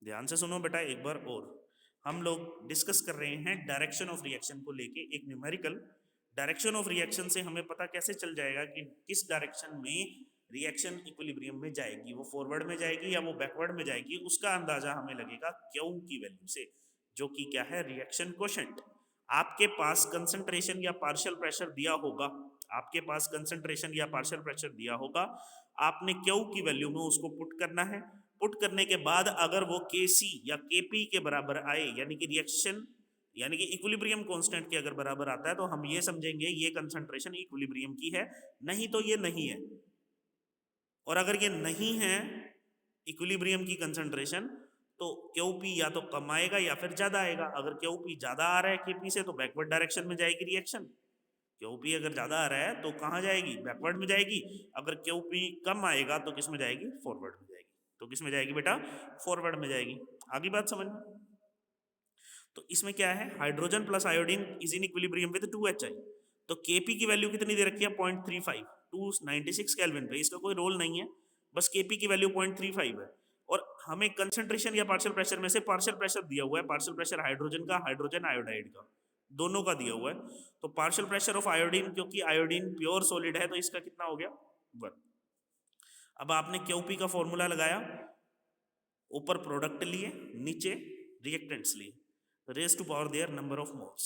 ध्यान से सुनो बेटा एक बार और। हम लोग डिस्कस कर रहे हैं डायरेक्शन ऑफ रिएक्शन को लेके एक न्यूमेरिकल। डायरेक्शन ऑफ रिएक्शन से हमें पता कैसे चल जाएगा कि किस डायरेक्शन में रिएक्शन इक्विलिब्रियम में जाएगी, वो फॉरवर्ड में जाएगी या वो बैकवर्ड में जाएगी, उसका अंदाजा हमें लगेगा क्यू की वैल्यू से, जो कि क्या है, रिएक्शन कोशेंट। आपके पास कंसंट्रेशन या पार्शियल प्रेशर दिया होगा, आपके पास कंसंट्रेशन या पार्शियल प्रेशर दिया होगा, आपने क्यू की वैल्यू में उसको पुट करना है। पुट करने के बाद अगर वो Kc या Kp के बराबर आए, यानी कि रिएक्शन यानी कि इक्विलिब्रियम कांस्टेंट के अगर बराबर आता है, तो हम ये समझेंगे ये कंसंट्रेशन इक्विलिब्रियम की है, नहीं तो ये नहीं है। और अगर ये नहीं है इक्विलिब्रियम की कंसंट्रेशन, तो Qp या तो कम आएगा या फिर ज्यादा आएगा। अगर Qp ज्यादा आ रहा है Kp से, तो बैकवर्ड डायरेक्शन में जाएगी रिएक्शन। Qp अगर ज्यादा आ रहा है तो कहाँ जाएगी, बैकवर्ड में जाएगी। अगर Qp कम आएगा तो किस में जाएगी, फॉरवर्ड में जाएगी। तो किस में जाएगी बेटा, फॉरवर्ड में जाएगी। आगे बात समझ में। तो इसमें क्या है, hydrogen plus iodine is in equilibrium with 2Hi। तो Kp की वैल्यू कितनी दे रखी है, 0.35, 296 केल्विन पे। इसका कोई रोल नहीं है, बस Kp की वैल्यू 0.35 है। और हमें कंसंट्रेशन या पार्शियल प्रेशर में से पार्शियल प्रेशर दिया हुआ है, पार्शियल प्रेशर हाइड्रोजन का, हाइड्रोजन आयोडाइड का, दोनों का दिया हुआ है। तो पार्शियल प्रेशर ऑफ आयोडीन, क्योंकि आयोडीन प्योर सॉलिड है, तो इसका कितना हो गया, 1। अब आपने Qp का फॉर्मूला लगाया, ऊपर प्रोडक्ट लिए, नीचे रिएक्टेंट्स लिए, raise to power their number of moles.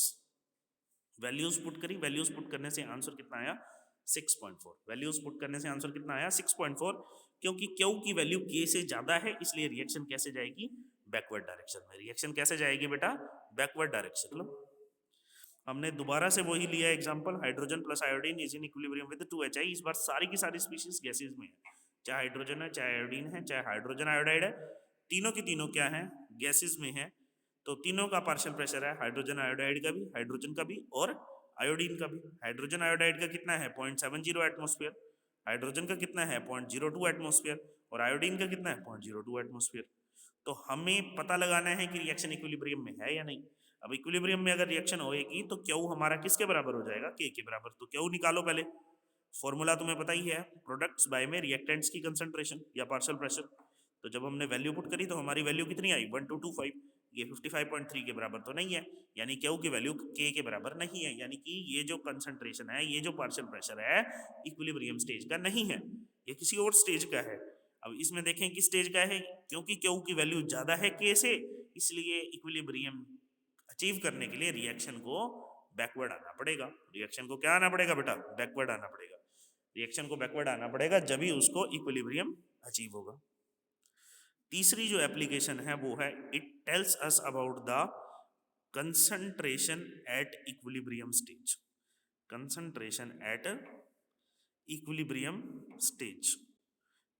Values put करी, वैल्यूज पुट करने से आंसर कितना आया, 6.4। वैल्यूज पुट करने से आंसर कितना आया, 6.4। क्योंकि Q की वैल्यू K से ज्यादा है, इसलिए रिएक्शन कैसे जाएगी, बैकवर्ड डायरेक्शन में। रिएक्शन कैसे जाएगी बेटा, बैकवर्ड डायरेक्शन। लो हमने दोबारा से वही लिया example, hydrogen plus iodine is in equilibrium with 2Hi। इस बार सारी की सारी स्पीशीज गैसेस में है, चाहे हाइड्रोजन है, चाहे आयोडीन है, चाहे हाइड्रोजन आयोडाइड है, तीनों की तीनों क्या है, गैसेस में है। तो तीनों का पार्शियल प्रेशर है, हाइड्रोजन आयोडाइड का भी, हाइड्रोजन का भी और आयोडीन का भी। हाइड्रोजन आयोडाइड का कितना है, 0.70 एटमोस्फियर। हाइड्रोजन का कितना है, 0.02 एटमोस्फियर। और आयोडीन का कितना है, 0.02 एटमोस्फियर। तो हमें पता लगाना है कि रिएक्शन इक्विलिब्रियम में है या नहीं। अब इक्विलिब्रियम में अगर रिएक्शन होएगी तो क्यू हमारा किसके बराबर हो जाएगा, के बराबर। तो क्यू निकालो पहले, फॉर्मूला तुम्हें पता ही है, प्रोडक्ट्स बाय में रिएक्टेंट्स की कंसंट्रेशन या पार्शियल प्रेशर। तो जब हमने वैल्यू पुट करी तो हमारी वैल्यू कितनी आई, 1225। ये 55.3 के बराबर तो नहीं है, यानी क्यू की वैल्यू के बराबर नहीं है, यानी कि ये जो कंसंट्रेशन है, ये जो पार्शियल प्रेशर है, इक्विलिब्रियम स्टेज का नहीं है, ये किसी और स्टेज का है। अब इसमें देखें किस स्टेज का है, क्योंकि क्यू की वैल्यू ज्यादा है के से, इसलिए इक्विलिब्रियम अचीव करने के लिए रिएक्शन को बैकवर्ड आना पड़ेगा। रिएक्शन को क्या आना पड़ेगा बेटा, बैकवर्ड आना पड़ेगा। रिएक्शन को बैकवर्ड आना पड़ेगा, जब ही उसको इक्विलिब्रियम अचीव होगा। तीसरी जो एप्लीकेशन है वो है, it tells us about the concentration at equilibrium stage. Concentration at equilibrium stage,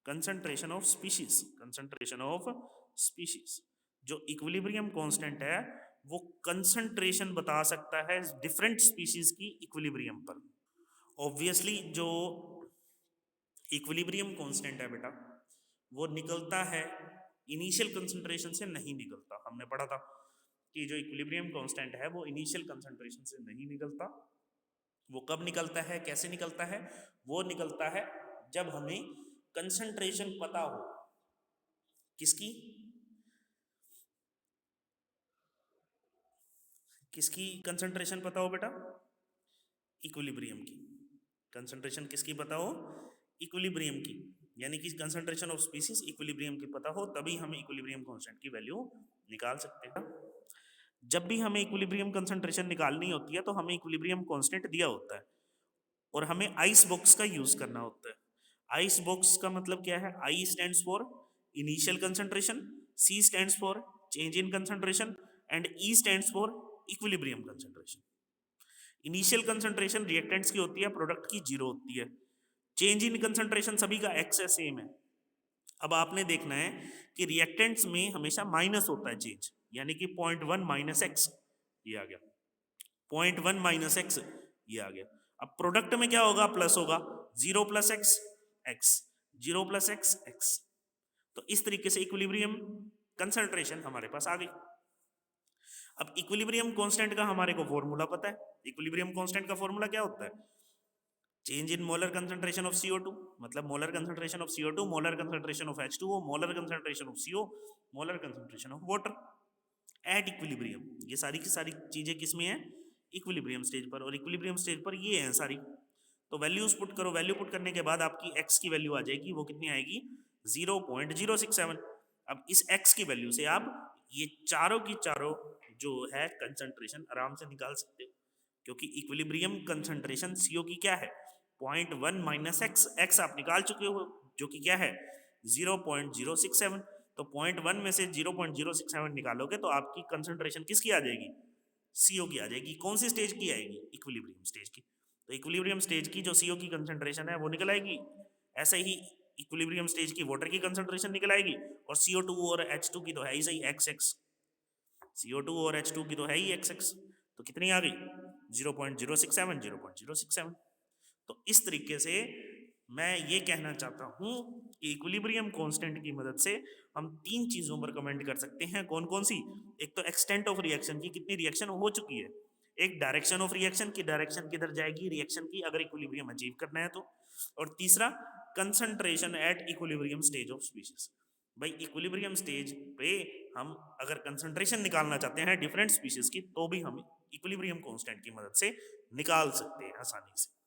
concentration of species, concentration of species. जो इक्विलिब्रियम कांस्टेंट है वो कंसंट्रेशन बता सकता है डिफरेंट स्पीशीज की इक्विलिब्रियम पर। ऑब्वियसली जो इक्विलिब्रियम कांस्टेंट है बेटा, वो निकलता है इनिशियल कंसंट्रेशन से, नहीं निकलता। हमने पढ़ा था कि जो इक्विलिब्रियम कांस्टेंट है वो इनिशियल कंसंट्रेशन से नहीं निकलता। वो कब निकलता है, कैसे निकलता है, वो निकलता है जब हमें कंसंट्रेशन पता हो, किसकी, किसकी कंसंट्रेशन पता हो बेटा, इक्विलिब्रियम की। कंसंट्रेशन किसकी पता हो, इक्विलिब्रियम की, यानी कि कंसंट्रेशन ऑफ स्पीशीज इक्विलिब्रियम की पता हो, तभी हम इक्विलिब्रियम कांस्टेंट की वैल्यू निकाल सकते हैं। जब भी हमें इक्विलिब्रियम कंसंट्रेशन निकालनी होती है तो हमें इक्विलिब्रियम कांस्टेंट दिया होता है और हमें आइस बॉक्स का यूज करना होता है। आइस बॉक्स का मतलब क्या है, I stands for initial concentration, C stands for change in concentration and E stands for equilibrium concentration. Initial concentration reactants की होती है, प्रोडक्ट की जीरो होती है। चेंज इन कंसंट्रेशन सभी का एक्स है, सेम है। अब आपने देखना है कि रिएक्टेंट्स में हमेशा माइनस होता है चेंज, यानी कि 0.1 माइनस एक्स, ये आ गया 0.1 माइनस एक्स, ये आ गया। अब प्रोडक्ट में क्या होगा, प्लस होगा, 0 plus x x, 0 plus x x. तो इस तरीके से इक्विलिब्रियम कंसंट्रेशन हमारे पास आ गई। अब इक्विलिब्रियम कांस्टेंट का हमारे को फॉर्मूला पता है। इक्विलिब्रियम कांस्टेंट का फॉर्मूला क्या होता है, change in molar concentration of CO2, मतलब molar concentration of CO2, molar concentration of H2O, molar concentration of CO molar concentration of water at equilibrium. ये सारी की सारी चीजें किसमें है, इक्विलिब्रियम स्टेज पर, और इक्विलिब्रियम स्टेज पर ये है सारी। तो वैल्यूज पुट करो, वैल्यू पुट करने के बाद आपकी x की वैल्यू आ जाएगी, वो कितनी आएगी 0.067। अब इस x की वैल्यू से आप ये चारों की चारों जो है कंसंट्रेशन आराम से निकाल सकते हो, क्योंकि इक्विलिब्रियम कंसंट्रेशन CO की क्या है 0.1 माइनस x आप निकाल चुके हो, जो कि क्या है 0.067। तो 0.1 में से 0.067 निकालोगे तो आपकी कंसंट्रेशन किसकी आ जाएगी, CO की आ जाएगी। कौन सी स्टेज की आएगी, इक्विलिब्रियम स्टेज की। तो इक्विलिब्रियम स्टेज की जो CO की कंसंट्रेशन है वो निकल आएगी। ऐसे ही इक्विलिब्रियम स्टेज की वाटर की कंसंट्रेशन निकल आएगी, और CO2 और H2 की तो है ही सही XX, CO2 और H2 की तो है ही XX। तो कितनी आ गई 0.067, 0.067। तो इस तरीके से मैं ये कहना चाहता हूं कि इक्विलिब्रियम कांस्टेंट की मदद से हम तीन चीजों पर कमेंट कर सकते हैं। कौन कौन सी, एक तो एक्सटेंट ऑफ रिएक्शन की, कितनी रिएक्शन हो चुकी है, एक डायरेक्शन ऑफ रिएक्शन की, डायरेक्शन किधर जाएगी रिएक्शन की अगर इक्विलिब्रियम अचीव करना है तो, और तीसरा concentration at equilibrium stage of species. भाई इक्विलिब्रियम स्टेज पे हम अगर कंसंट्रेशन निकालना चाहते हैं डिफरेंट स्पीशीज की, तो भी हम इक्विलिब्रियम कांस्टेंट की मदद से निकाल सकते हैं आसानी से।